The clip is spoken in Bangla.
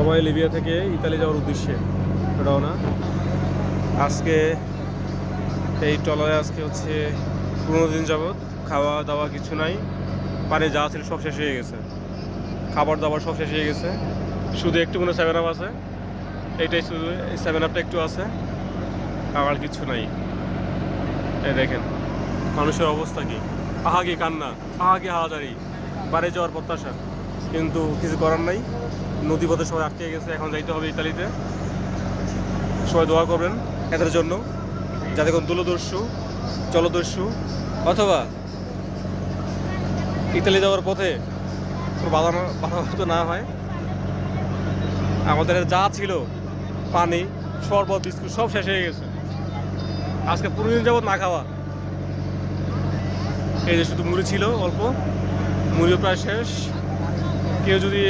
সবাই লিবিয়া থেকে ইতালি যাওয়ার উদ্দেশ্যে রওনা। আজকে এই ট্রলারে আজকে হচ্ছে 15 দিন যাবৎ খাওয়া দাওয়া কিছু নাই, পানি যা ছিল সব শেষ হয়ে গেছে, খাবার দাবার সব শেষ হয়ে গেছে, শুধু একটু কোনো 7 আপ আছে, এইটাই শুধু 7 আপটা একটু আছে, আর কিছু নাই। এই দেখেন মানুষের অবস্থা কি, আহাগি কান্না, আহাগি হাহাজারি, বাড়ি যাওয়ার প্রত্যাশা, কিন্তু কিছু করার নাই। নদীপথে সবাই আটকে গেছে, এখন যাইতে হবে ইতালিতে। সবাই দোয়া করবেন এদের জন্য, যাতে কোনো দূরদর্শী জলদস্যু অথবা ইতালি যাওয়ার পথে বাধা না হয়। আমাদের যা ছিল পানি, শরবত, বিস্কুট সব শেষ হয়ে গেছে। আজকে 15 দিন যাবত না খাওয়া। এই যে শুধু মুড়ি ছিল অল্প, মুড়িও প্রায় শেষ। কেউ যদি